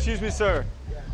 Excuse me, sir.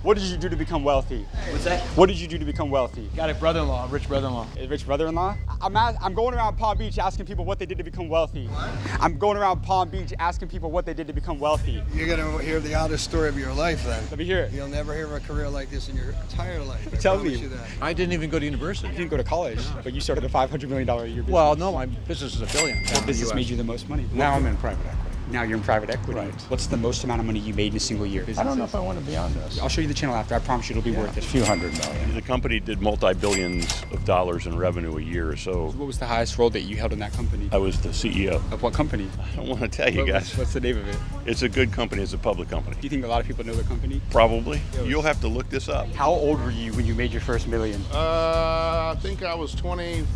What did you do to become wealthy? What's that? What did you do to become wealthy? Got a brother-in-law, rich brother-in-law. A rich brother-in-law? I'm going around Palm Beach asking people what they did to become wealthy. What? I'm going around Palm Beach asking people what they did to become wealthy. You're gonna hear the oddest story of your life then. Let me hear it. You'll never hear of a career like this in your entire life. I Tell promise me. you that. I didn't even go to university. You didn't go to college, but you started a $500 million a year business. Well, no, my business is $1 billion. What business made you the most money? Now I'm in private equity. Now you're in private equity. Right. What's the most amount of money you made in a single year? I don't know if I want to be on this. I'll show you the channel after. I promise you it'll be worth it. A few hundred million. The company did multi-billions of dollars in revenue a year or so. What was the highest role that you held in that company? I was the CEO. Of what company? I don't want to tell you guys. What's the name of it? It's a good company. It's a public company. Do you think a lot of people know the company? Probably. You'll have to look this up. How old were you when you made your first million? I think I was 25.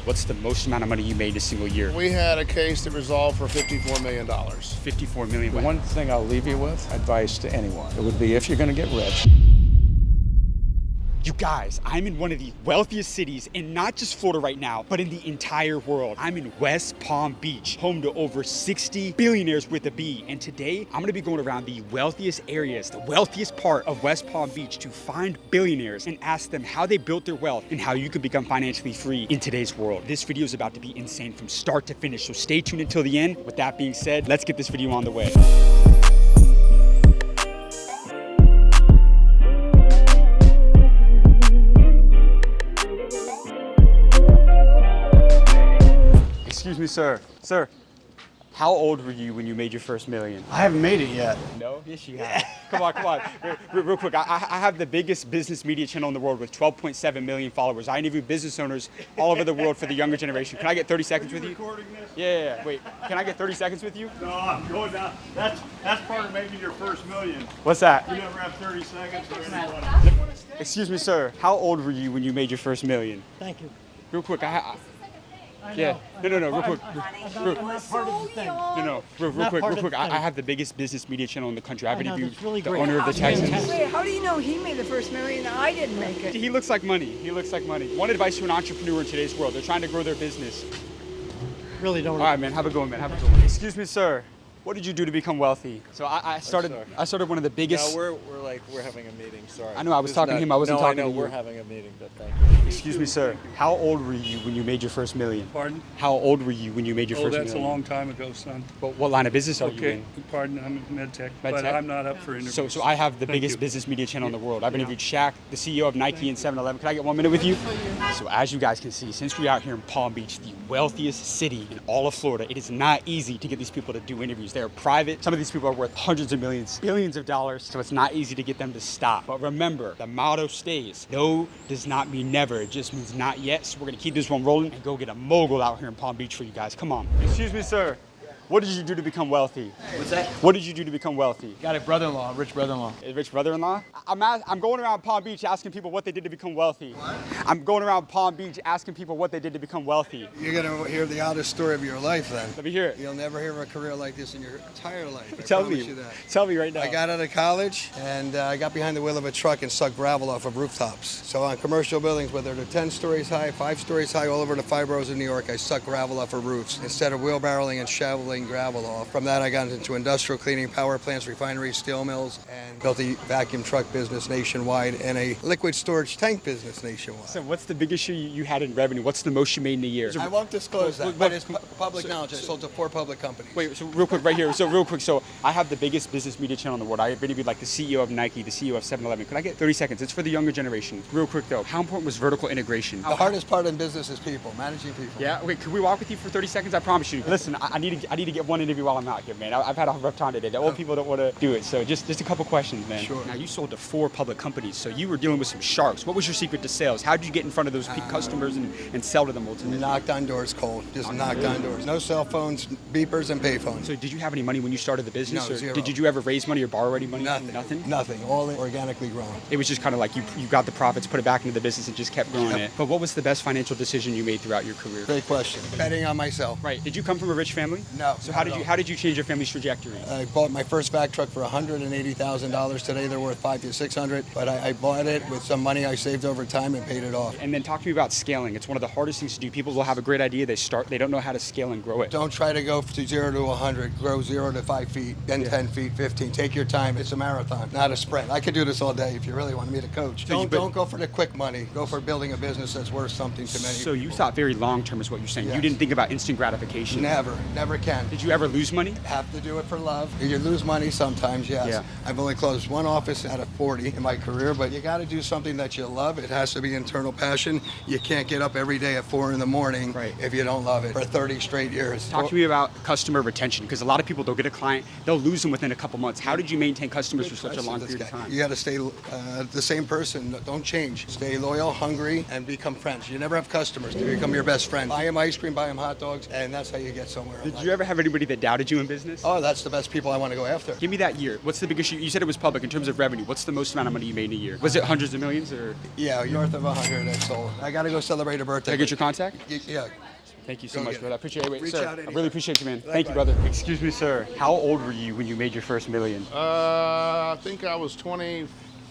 What's the most amount of money you made in a single year? We had a case that resolved for $54 million. 54 million. The one thing I'll leave you with, advice to anyone, it would be if you're going to get rich. You guys, I'm in one of the wealthiest cities in not just Florida right now, but in the entire world. I'm in West Palm Beach, home to over 60 billionaires with a B. And today, I'm gonna be going around the wealthiest areas, the wealthiest part of West Palm Beach to find billionaires and ask them how they built their wealth and how you can become financially free in today's world. This video is about to be insane from start to finish, so stay tuned until the end. With that being said, let's get this video on the way. Excuse me, sir. Sir, how old were you when you made your first million? I haven't made it yet. No? Yes, you have. Come on. Real quick, I have the biggest business media channel in the world with 12.7 million followers. I interview business owners all over the world for the younger generation. Can I get 30 seconds with you? Recording this? Yeah. Wait, can I get 30 seconds with you? No, I'm going down. That's part of making your first million. What's that? You never have 30 seconds for anybody. Excuse me, sir. How old were you when you made your first million? Thank you. Real quick, yeah. No, real quick. I'm not part of the thing. Real quick. I have the biggest business media channel in the country. I've I know, interviewed that's really the great. owner of the Texans. Wait, how do you know he made the first million and I didn't make it? He looks like money. One advice to an entrepreneur in today's world. They're trying to grow their business. Really don't. All right, man. Have a good one, man. Excuse me, sir. What did you do to become wealthy? So I started one of the biggest. No, we're having a meeting. Sorry. I know. I was talking to him. I wasn't talking to you. We're having a meeting, but thank you. Excuse me, sir. How old were you when you made your first million? Pardon? How old were you when you made your first That's million? a long time ago, son. But what line of business are you Okay, in? pardon, I'm in med tech, but tech? I'm not up for interviews. So I have the Thank biggest you. business media channel in the world. I've interviewed Shaq, the CEO of Nike and 7-Eleven. Can I get 1 minute with you? So as you guys can see, since we're out here in Palm Beach, the wealthiest city in all of Florida, it is not easy to get these people to do interviews. They are private. Some of these people are worth hundreds of millions, billions of dollars, so it's not easy to get them to stop. But remember, the motto stays, no does not mean never. It just means not yet. So we're gonna keep this one rolling and go get a mogul out here in Palm Beach for you guys. Come on. Excuse me, sir. What did you do to become wealthy? What's that? What did you do to become wealthy? Got a brother-in-law, rich brother-in-law. A rich brother-in-law? I'm going around Palm Beach asking people what they did to become wealthy. What? I'm going around Palm Beach asking people what they did to become wealthy. You're gonna hear the oddest story of your life then. Let me hear it. You'll never hear of a career like this in your entire life. I Tell promise me. you that. Tell me right now. I got out of college and I got behind the wheel of a truck and sucked gravel off of rooftops. So on commercial buildings, whether they're 10 stories high, 5 stories high, all over the 5 boroughs of New York, I sucked gravel off of roofs instead of wheelbarrowing and shoveling gravel off. From that, I got into industrial cleaning, power plants, refineries, steel mills, and built a vacuum truck business nationwide and a liquid storage tank business nationwide. So what's the biggest year you had in revenue? What's the most you made in a year? I won't disclose that, but it's public knowledge. I sold to 4 public companies. Wait, so real quick right here. So I have the biggest business media channel in the world. I interviewed like the CEO of Nike, the CEO of 7-Eleven. Could I get 30 seconds? It's for the younger generation. Real quick though, how important was vertical integration? The hardest part in business is people, managing people. Yeah, wait, could we walk with you for 30 seconds? I promise you. Listen, I need to get one interview while I'm out here, man. I've had a rough time today. The old people don't want to do it. So just a couple questions, man. Sure. Now you sold to 4 public companies, so you were dealing with some sharks. What was your secret to sales? How did you get in front of those customers and sell to them ultimately? Knocked on doors cold. Just knocked on doors. No cell phones, beepers, and payphones. So did you have any money when you started the business? No, or zero. Did you ever raise money or borrow any money? Nothing. Nothing. All organically grown. It was just kind of like you got the profits, put it back into the business, and just kept growing it. But what was the best financial decision you made throughout your career? Great question. Betting on myself. Right. Did you come from a rich family? No. So how did you change your family's trajectory? I bought my first vac truck for $180,000. Today they're worth $500 to $600, but I bought it with some money I saved over time and paid it off. And then talk to me about scaling. It's one of the hardest things to do. People will have a great idea, they don't know how to scale and grow it. Don't try to go to 0 to 100, grow 0 to 5 feet, then 10 feet, 15. Take your time. It's a marathon, not a sprint. I could do this all day if you really want me to coach. Don't go for the quick money. Go for building a business that's worth something to many So you people. thought very long term is what you're saying. Yes. You didn't think about instant gratification. Never can. Did you ever lose money? Have to do it for love. You lose money sometimes, yes. Yeah. I've only closed one office out of 40 in my career, but you got to do something that you love. It has to be internal passion. You can't get up every day at 4 in the morning if you don't love it for 30 straight years. Talk to me about customer retention, because a lot of people, they'll get a client, they'll lose them within a couple months. How did you maintain customers for such a long period of time? You got to stay the same person. Don't change. Stay loyal, hungry, and become friends. You never have customers. They become your best friend. Buy them ice cream, buy them hot dogs, and that's how you get somewhere. Did you ever have anybody that doubted you in business? Oh, that's the best people I want to go after. Give me that year. What's the biggest year? You said it was public in terms of revenue. What's the most amount of money you made in a year? Was it hundreds of millions or? Yeah, north of 100. That's all. I got to go celebrate a birthday. Can I get your contact? Yeah. Thank you so Go much, get it. brother. I appreciate it. Reach Sir, out I anytime. really appreciate you, man. Thank you, brother. Excuse me, sir. How old were you when you made your first million? I think I was 25.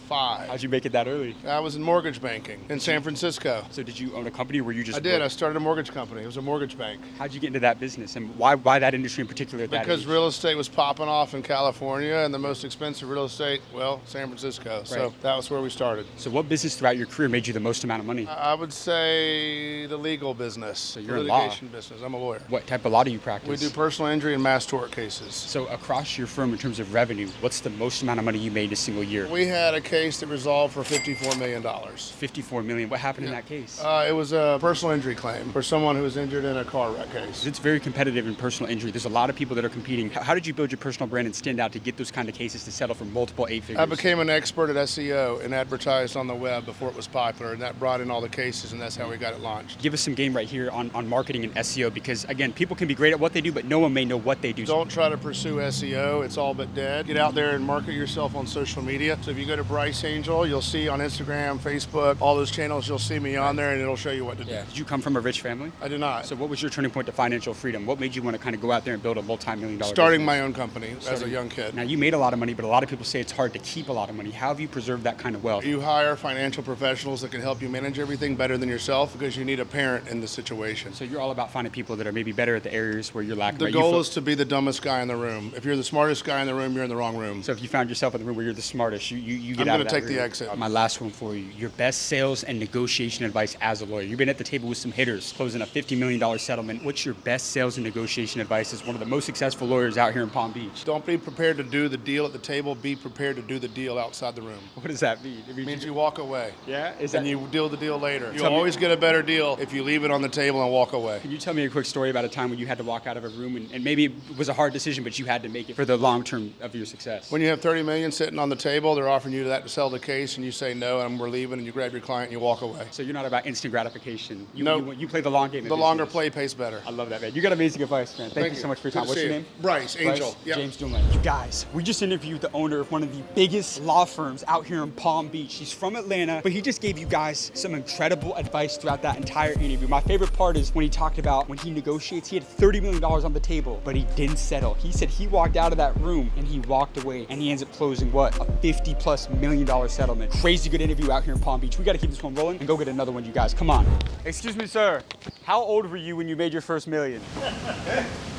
How'd you make it that early? I was in mortgage banking in San Francisco. So did you own a company or were you just? I did. I started a mortgage company. It was a mortgage bank. How'd you get into that business and why that industry in particular at that Because age? real estate was popping off in California, and the most expensive real estate, well, San Francisco. So Right. that was where we started. So what business throughout your career made you the most amount of money? I would say the legal business, so you're the in law. litigation business. I'm a lawyer. What type of law do you practice? We do personal injury and mass tort cases. So across your firm in terms of revenue, what's the most amount of money you made in a single year? We had a case that resolved for $54 million. 54 million. What happened in that case? It was a personal injury claim for someone who was injured in a car wreck case. It's very competitive in personal injury. There's a lot of people that are competing. How did you build your personal brand and stand out to get those kind of cases to settle for multiple 8 figures? I became an expert at SEO and advertised on the web before it was popular, and that brought in all the cases, and that's how we got it launched. Give us some game right here on marketing and SEO, because again, people can be great at what they do, but no one may know what they do. Don't try to pursue SEO. It's all but dead. Get out there and market yourself on social media. So if you go to Bryce Angel, you'll see on Instagram, Facebook, all those channels, you'll see me on there, and it'll show you what to do. Did you come from a rich family? I do not. So what was your turning point to financial freedom? What made you want to kind of go out there and build a multi-million dollar Starting business? my own company as a young kid. Now you made a lot of money, but a lot of people say it's hard to keep a lot of money. How have you preserved that kind of wealth? You hire financial professionals that can help you manage everything better than yourself, because you need a parent in the situation. So you're all about finding people that are maybe better at the areas where you're lacking. The right? goal is to be the dumbest guy in the room. If you're the smartest guy in the room, you're in the wrong room. So if you found yourself in the room where you're the smartest, you get I'm out gonna of that take the room. exit. My last one for you. Your best sales and negotiation advice as a lawyer. You've been at the table with some hitters, closing a $50 million settlement. What's your best sales and negotiation advice as one of the most successful lawyers out here in Palm Beach? Don't be prepared to do the deal at the table. Be prepared to do the deal outside the room. What does that mean? It means you walk away. Yeah? And you deal the deal later. You'll Tell me- always get a better deal if you leave it on the table and walk away. Can you tell me a quick story about a time when you had to walk out of a room and maybe it was a hard decision, but you had to make it for the long term of your success? When you have $30 million sitting on the table, they're offering you that to sell the case, and you say no, and we're leaving, and you grab your client and you walk away. So you're not about instant gratification. No. You play the long game. in The longer business. play pays better. I love that, man. You got amazing advice, man. Thank you you. so much for your Good time. to What's see your you. name? Bryce Angel. Yep. James Dumlin. You guys, we just interviewed the owner of one of the biggest law firms out here in Palm Beach. He's from Atlanta, but he just gave you guys some incredible advice throughout that entire interview. My favorite part is when he talked about when he negotiates, he had $30 million on the table, but he didn't settle. He said he walked out of that room and he walked away and he ends up closing what? A $50+ million settlement. Crazy good interview out here in Palm Beach. We got to keep this one rolling and go get another one, you guys. Come on. Excuse me, sir. How old were you when you made your first million?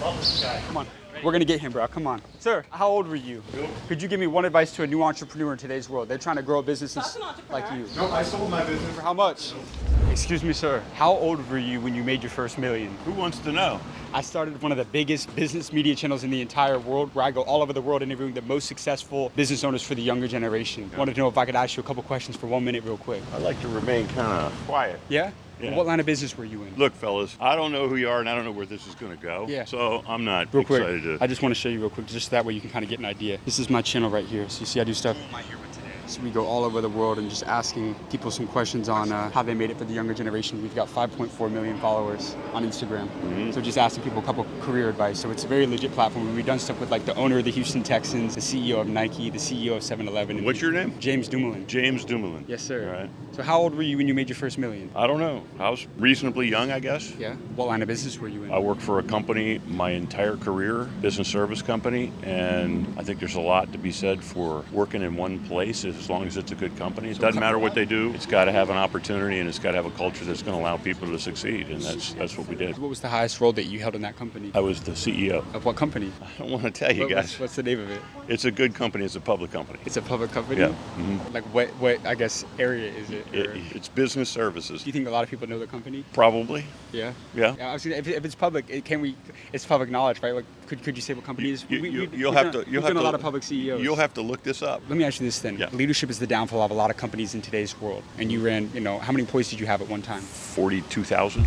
Love this guy. Come on. We're gonna get him, bro. Come on. Sir, how old were you? Could you give me one advice to a new entrepreneur in today's world? They're trying to grow a business like you. No, I sold my business. For how much? Excuse me, sir. How old were you when you made your first million? Who wants to know? I started one of the biggest business media channels in the entire world, where I go all over the world interviewing the most successful business owners for the younger generation. Wanted to know if I could ask you a couple questions for 1 minute real quick. I like to remain kind of quiet. Yeah? Yeah. What line of business were you in? Look, fellas, I don't know who you are and I don't know where this is going to go. Yeah. So I'm not Real quick, excited to. I just want to show you real quick, just that way you can kind of get an idea. This is my channel right here. So you see I do stuff. So we go all over the world and just asking people some questions on how they made it for the younger generation. We've got 5.4 million followers on Instagram. So just asking people a couple career advice. So it's a very legit platform. We've done stuff with like the owner of the Houston Texans, the CEO of Nike, the CEO of 7-Eleven. What's your name? James Dumoulin. James Dumoulin. Yes, sir. All right. So how old were you when you made your first million? I don't know. I was reasonably young, I guess. Yeah. What line of business were you in? I worked for a company my entire career, business service company, and I think there's a lot to be said for working in one place as long as it's a good company. It doesn't matter what they do. It's got to have an opportunity and it's got to have a culture that's going to allow people to succeed, and that's what we did. What was the highest role that you held in that company? I was the CEO. Of what company? I don't want to tell you guys. What's the name of it? It's a good company. It's a public company. It's a public company? Yeah. Like what I guess area is it? Or- It's business services. Do you think a lot of people know the company? Probably. Yeah. Yeah. I was gonna, if it's public, it's public knowledge, right? Like, could you say what company it is? You'll have to. We've done a lot of public CEOs. You'll have to look this up. Let me ask you this then. Yeah. Leadership is the downfall of a lot of companies in today's world. And you ran, how many employees did you have at one time? 42,000.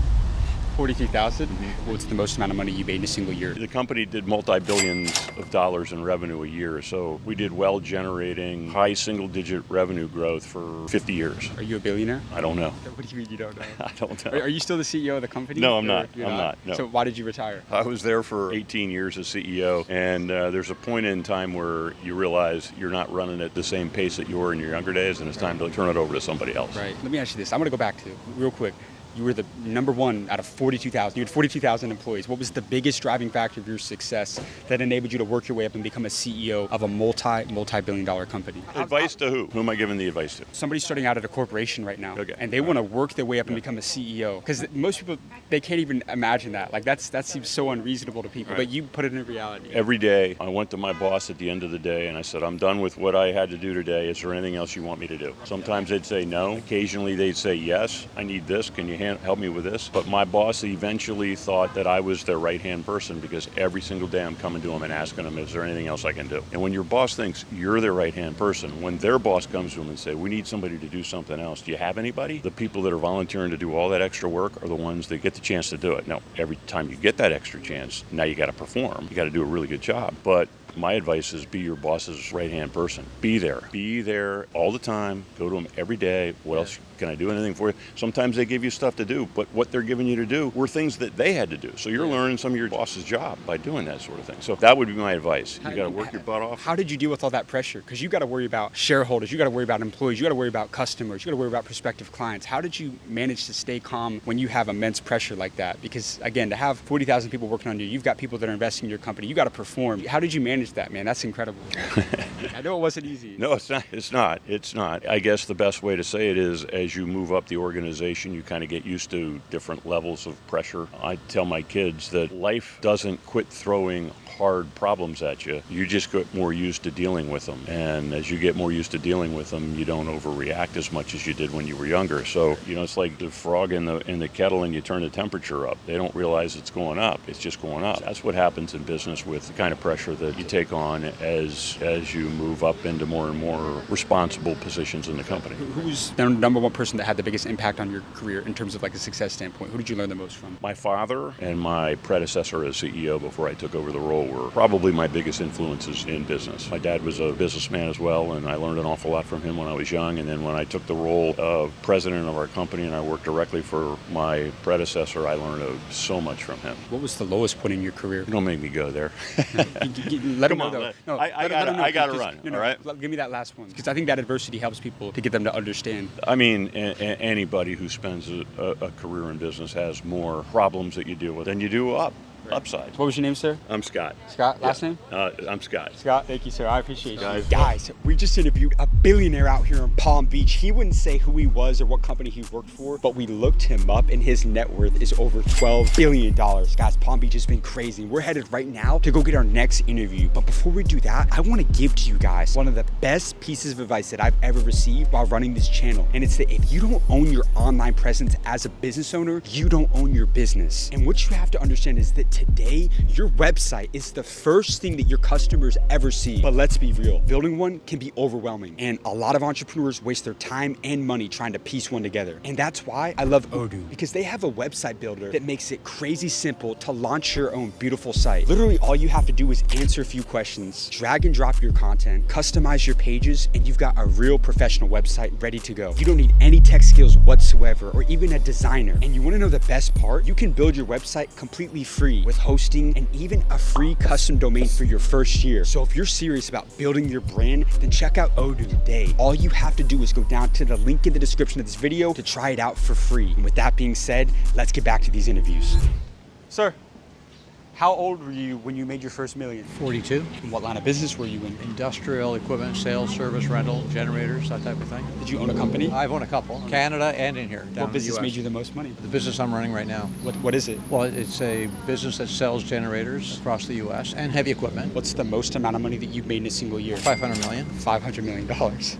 43,000? What's the most amount of money you made in a single year? The company did multi-billions of dollars in revenue a year, so we did well generating high single-digit revenue growth for 50 years. Are you a billionaire? I don't know. What do you mean you don't know? I don't know. Are you still the CEO of the company? No, I'm Or not. you're I'm not. No. So why did you retire? I was there for 18 years as CEO, and there's a point in time where you realize you're not running at the same pace that you were in your younger days, and it's time to turn it over to somebody else. Right. Let me ask you this. I'm going to go back to real quick. You were the number one out of 42,000. You had 42,000 employees. What was the biggest driving factor of your success that enabled you to work your way up and become a CEO of a multi-billion dollar company? Advice to who? Who am I giving the advice to? Somebody starting out at a corporation right now, Okay. and they want to work their way up and become a CEO. Because most people, they can't even imagine that. Like that seems so unreasonable to people. Right. But you put it in reality. Every day, I went to my boss at the end of the day and I said, I'm done with what I had to do today. Is there anything else you want me to do? Sometimes they'd say no. Occasionally they'd say yes. I need this. Can you help me with this? But my boss eventually thought that I was their right-hand person because every single day I'm coming to him and asking him, is there anything else I can do? And when your boss thinks you're their right-hand person, when their boss comes to him and say, we need somebody to do something else, do you have anybody? The people that are volunteering to do all that extra work are the ones that get the chance to do it. Now, every time you get that extra chance, now you got to perform. You got to do a really good job. But my advice is be your boss's right-hand person. Be there. Be there all the time. Go to them every day. What else can I do? Anything for you? Sometimes they give you stuff to do, but what they're giving you to do were things that they had to do. So you're learning some of your boss's job by doing that sort of thing. So that would be my advice. You got to work your butt off. How did you deal with all that pressure? Because you got to worry about shareholders, you got to worry about employees, you got to worry about customers, you got to worry about prospective clients. How did you manage to stay calm when you have immense pressure like that? Because again, to have 40,000 people working on you, you've got people that are investing in your company, you got to perform. How did you manage that, man? That's incredible. I know it wasn't easy. No, it's not. It's not. It's not. I guess the best way to say it is as you move up the organization, you kind of get used to different levels of pressure. I tell my kids that life doesn't quit throwing hard problems at you. You just get more used to dealing with them. And as you get more used to dealing with them, you don't overreact as much as you did when you were younger. So, it's like the frog in the kettle and you turn the temperature up. They don't realize it's going up. It's just going up. That's what happens in business with the kind of pressure that you take on as you move up into more and more responsible positions in the company. Who's the number one person that had the biggest impact on your career in terms of like a success standpoint? Who did you learn the most from? My father and my predecessor as CEO before I took over the role were probably my biggest influences in business. My dad was a businessman as well, and I learned an awful lot from him when I was young. And then when I took the role of president of our company and I worked directly for my predecessor, I learned so much from him. What was the lowest point in your career? Don't make me go there. Let him know, though. I got to run, all right? Give me that last one, because I think that adversity helps people to get them to understand. I mean, anybody who spends a career in business has more problems that you deal with than you do upside. What was your name, sir? I'm Scott. Scott, last name? I'm Scott. Scott, thank you, sir. I appreciate you. Guys, we just interviewed a billionaire out here in Palm Beach. He wouldn't say who he was or what company he worked for, but we looked him up and his net worth is over $12 billion. Guys, Palm Beach has been crazy. We're headed right now to go get our next interview. But before we do that, I want to give to you guys one of the best pieces of advice that I've ever received while running this channel. And it's that if you don't own your online presence as a business owner, you don't own your business. And what you have to understand is that But today, your website is the first thing that your customers ever see. But let's be real, building one can be overwhelming. And a lot of entrepreneurs waste their time and money trying to piece one together. And that's why I love Odoo, because they have a website builder that makes it crazy simple to launch your own beautiful site. Literally, all you have to do is answer a few questions, drag and drop your content, customize your pages, and you've got a real professional website ready to go. You don't need any tech skills whatsoever or even a designer. And you want to know the best part? You can build your website completely free with hosting and even a free custom domain for your first year. So if you're serious about building your brand, then check out Odoo today. All you have to do is go down to the link in the description of this video to try it out for free. And with that being said, let's get back to these interviews. Sir, how old were you when you made your first million? 42. And what line of business were you in? Industrial equipment, sales, service, rental, generators, that type of thing. Did you own a company? I've owned a couple, Canada and in here. What business made you the most money? The business I'm running right now. What is it? Well, it's a business that sells generators across the U.S. and heavy equipment. What's the most amount of money that you've made in a single year? 500 million. $500 million.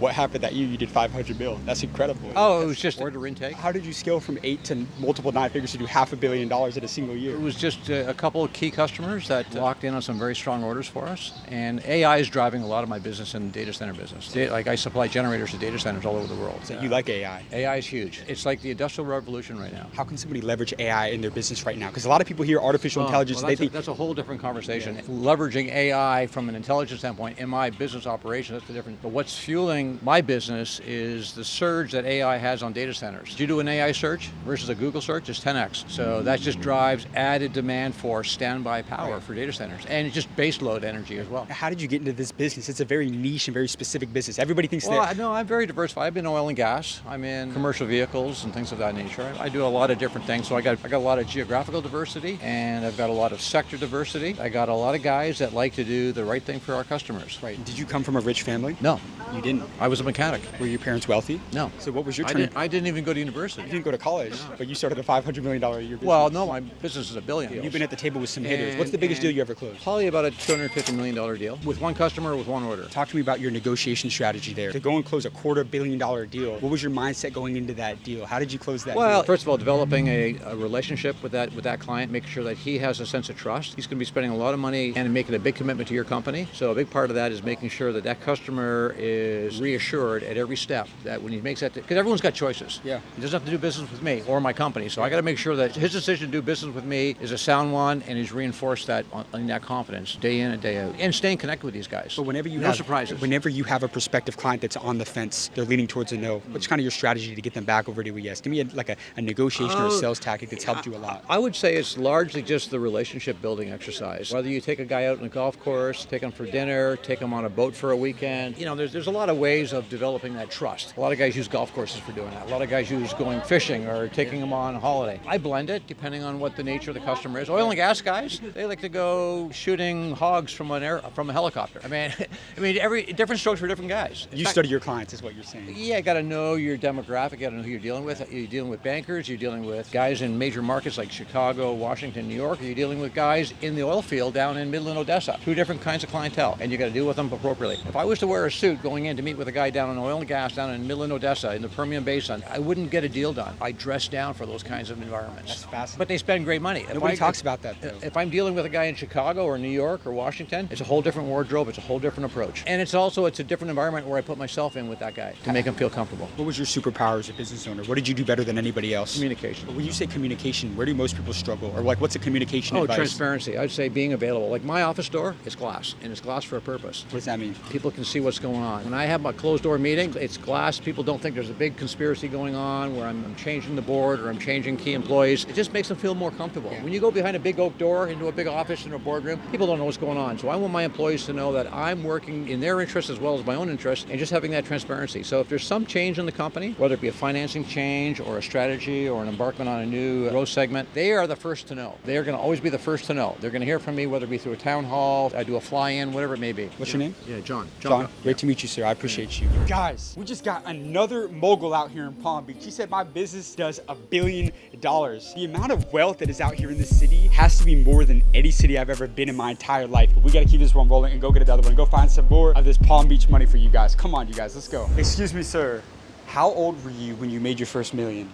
What happened that year you did 500 mil? That's incredible. Oh, it was just order intake. How did you scale from 8 to multiple 9 figures to do $500 million in a single year? It was just a couple of key customers that locked in on some very strong orders for us. And AI is driving a lot of my business in the data center business. Like I supply generators to data centers all over the world. So you like AI? AI is huge. It's like the industrial revolution right now. How can somebody leverage AI in their business right now? Because a lot of people hear artificial intelligence, they think that's a whole different conversation. Yeah. Leveraging AI from an intelligence standpoint in my business operation, that's the difference. But what's fueling my business is the surge that AI has on data centers. You do an AI search versus a Google search, it's 10x. So that just drives added demand for standby power for data centers, and it's just base load energy as well. How did you get into this business? It's a very niche and very specific business. Everybody thinks that. No, I'm very diversified. I've been in oil and gas. I'm in commercial vehicles and things of that nature. I do a lot of different things. So I got a lot of geographical diversity, and I've got a lot of sector diversity. I got a lot of guys that like to do the right thing for our customers. Right. Did you come from a rich family? No. You didn't? I was a mechanic. Were your parents wealthy? No. So what was your I didn't even go to university. You didn't go to college, but you started a $500 million a year business. Well, no, my business is $1 billion. You've been at the table with some hitters. What's the biggest deal you ever closed? Probably about a $250 million deal with one customer with one order. Talk to me about your negotiation strategy there. To go and close a $250 million deal, what was your mindset going into that deal? How did you close that deal? Well, first of all, developing a relationship with that client, making sure that he has a sense of trust. He's going to be spending a lot of money and making a big commitment to your company. So a big part of that is making sure that that customer is reassured at every step that when he makes that, because everyone's got choices. Yeah. He doesn't have to do business with me or my company. So I got to make sure that his decision to do business with me is a sound one, and he's reinforced that in that confidence day in and day out, and staying connected with these guys. But whenever you no have surprises. Whenever you have a prospective client that's on the fence, they're leaning towards a no. What's kind of your strategy to get them back over to a yes? Give me a negotiation or a sales tactic that's helped you a lot. I would say it's largely just the relationship building exercise. Whether you take a guy out on a golf course, take him for dinner, take him on a boat for a weekend. You know, there's a lot of ways of developing that trust. A lot of guys use golf courses for doing that. A lot of guys use going fishing or taking them on a holiday. I blend it depending on what the nature of the customer is. Oil and gas guys, they like to go shooting hogs from a helicopter. I mean, every different strokes for different guys. You study your clients, is what you're saying. Yeah, you got to know your demographic. You got to know who you're dealing with. Are you dealing with bankers? You're dealing with guys in major markets like Chicago, Washington, New York. Are you dealing with guys in the oil field down in Midland, Odessa? Two different kinds of clientele, and you got to deal with them appropriately. If I was to wear a suit going in to meet with a guy down in oil and gas down in Midland, Odessa, in the Permian Basin, I wouldn't get a deal done. I dress down for those kinds of environments. That's fascinating. But they spend great money. Nobody talks about that, though. If I'm dealing with a guy in Chicago or New York or Washington, it's a whole different wardrobe. It's a whole different approach. And it's a different environment where I put myself in with that guy to make him feel comfortable. What was your superpower as a business owner? What did you do better than anybody else? Communication. But when you say communication, where do most people struggle? Or what's a communication advice? Transparency. I'd say being available. Like my office door is glass, and it's glass for a purpose. What does that mean? People can see what's going on. When I have my closed door meeting, it's glass. People don't think there's a big conspiracy going on where I'm changing the board or I'm changing key employees. It just makes them feel more comfortable. Yeah. When you go behind a big oak door into a big office in a boardroom, people don't know what's going on. So I want my employees to know that I'm working in their interest as well as my own interest, and just having that transparency. So if there's some change in the company, whether it be a financing change or a strategy or an embarkment on a new growth segment, they are the first to know. They are going to always be the first to know. They're going to hear from me, whether it be through a town hall, I do a fly-in, whatever it may be. What's your name? Yeah, John. John, great to meet you, sir. I appreciate you. Guys, we just got another mogul out here in Palm Beach. He said my business does $1 billion. The amount of wealth that is out here in this city has to be more than any city I've ever been in my entire life. But we got to keep this one rolling and go get another one. Go find some more of this Palm Beach money for you guys. Come on, you guys, let's go. Excuse me, sir. How old were you when you made your first million?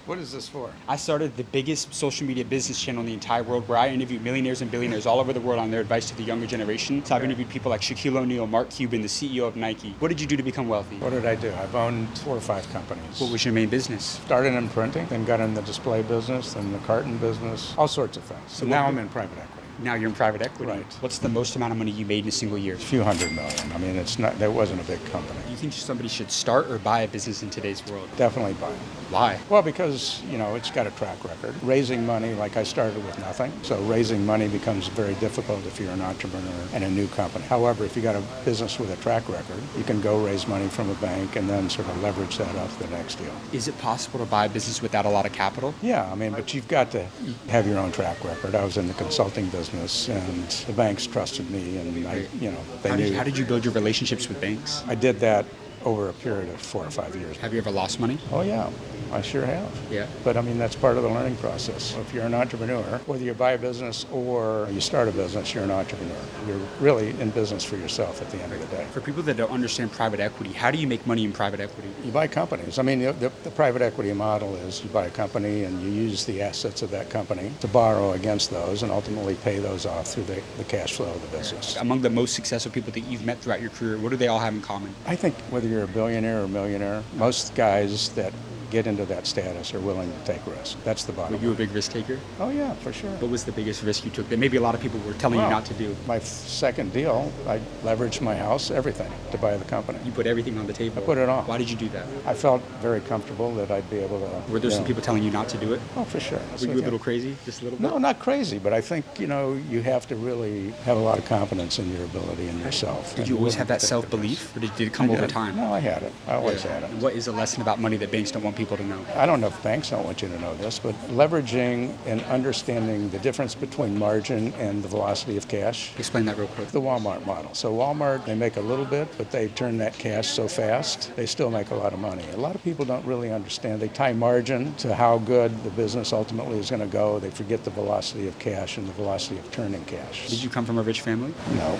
What is this for? I started the biggest social media business channel in the entire world where I interview millionaires and billionaires all over the world on their advice to the younger generation. So I've interviewed people like Shaquille O'Neal, Mark Cuban, the CEO of Nike. What did you do to become wealthy? What did I do? I've owned 4 or 5 companies. What was your main business? Started in printing, then got in the display business, then the carton business, all sorts of things. So now I'm in private equity. Now you're in private equity. Right. What's the most amount of money you made in a single year? A few $100 million. I mean, that wasn't a big company. Do you think somebody should start or buy a business in today's world? Definitely buy it. Why? Well, because, it's got a track record. Raising money, like I started with nothing. So raising money becomes very difficult if you're an entrepreneur and a new company. However, if you got a business with a track record, you can go raise money from a bank and then sort of leverage that up to the next deal. Is it possible to buy a business without a lot of capital? Yeah, I mean, but you've got to have your own track record. I was in the consulting business and the banks trusted me and they knew. How did you build your relationships with banks? I did that over a period of 4 or 5 years. Have you ever lost money? Oh, yeah. I sure have. Yeah. But I mean, that's part of the learning process. If you're an entrepreneur, whether you buy a business or you start a business, you're an entrepreneur. You're really in business for yourself at the end of the day. For people that don't understand private equity, how do you make money in private equity? You buy companies. I mean, the private equity model is you buy a company and you use the assets of that company to borrow against those and ultimately pay those off through the cash flow of the business. Among the most successful people that you've met throughout your career, what do they all have in common? I think whether you're a billionaire or millionaire, most guys that get into that status are willing to take risks. That's the bottom line. Were you a big risk taker? Oh, yeah, for sure. What was the biggest risk you took that maybe a lot of people were telling you not to do? My second deal, I leveraged my house, everything, to buy the company. You put everything on the table? I put it on. Why did you do that? I felt very comfortable that I'd be able to... Were there some people telling you not to do it? Oh, for sure. Were you a little crazy? Just a little bit? No, not crazy, but I think, you have to really have a lot of confidence in your ability and yourself. Did you always have that self-belief, or did it come over time? No, I had it. I always had it. What is a lesson about money that banks don't want people to know? I don't know if banks don't want you to know this, but leveraging and understanding the difference between margin and the velocity of cash. Explain that real quick. The Walmart model. So Walmart, they make a little bit, but they turn that cash so fast, they still make a lot of money. A lot of people don't really understand. They tie margin to how good the business ultimately is going to go. They forget the velocity of cash and the velocity of turning cash. Did you come from a rich family? No.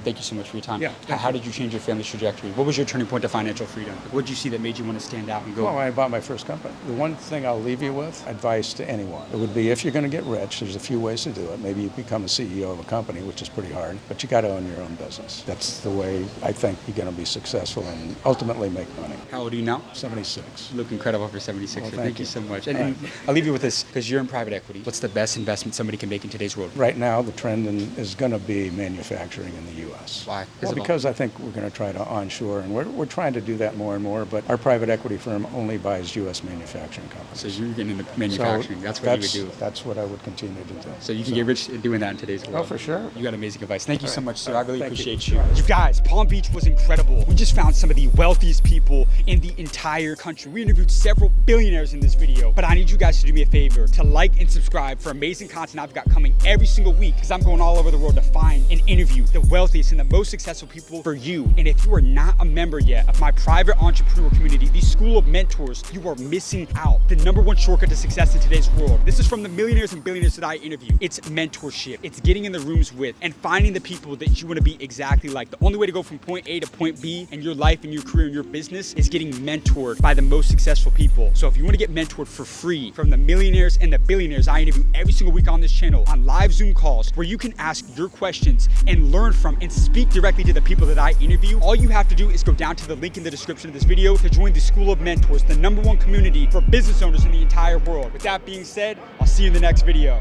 Thank you so much for your time. Yeah. How did you change your family's trajectory? What was your turning point to financial freedom? What did you see that made you want to stand out and go? Well, when I bought my first company. The one thing I'll leave you with, advice to anyone. It would be if you're going to get rich, there's a few ways to do it. Maybe you become a CEO of a company, which is pretty hard, but you got to own your own business. That's the way I think you're going to be successful and ultimately make money. How old are you now? 76. You look incredible for 76. Well, Thank you so much. And I'll leave you with this, because you're in private equity. What's the best investment somebody can make in today's world? Right now, the trend is going to be manufacturing in the U.S. Why? Well, because I think we're going to try to onshore, and we're trying to do that more and more, but our private equity firm only buys U.S. manufacturing companies. So you're getting into manufacturing. That's what you would do. That's what I would continue to do. So you can get rich doing that in today's world. Oh, for sure. You got amazing advice. Thank you so much, sir. I really Thank appreciate you. You guys, Palm Beach was incredible. We just found some of the wealthiest people in the entire country. We interviewed several billionaires in this video, but I need you guys to do me a favor, to like and subscribe for amazing content I've got coming every single week, because I'm going all over the world to find and interview the wealthiest and the most successful people for you. And if you are not a member yet of my private entrepreneur community, the School of Mentors, you are missing out. The #1 shortcut to success in today's world. This is from the millionaires and billionaires that I interview. It's mentorship. It's getting in the rooms with and finding the people that you want to be exactly like. The only way to go from point A to point B in your life and your career and your business is getting mentored by the most successful people. So if you want to get mentored for free from the millionaires and the billionaires I interview every single week on this channel, on live Zoom calls where you can ask your questions and learn from and speak directly to the people that I interview, all you have to do is go down to the link in the description of this video to join the School of Mentors, the #1 community for business owners in the entire world. With that being said, I'll see you in the next video.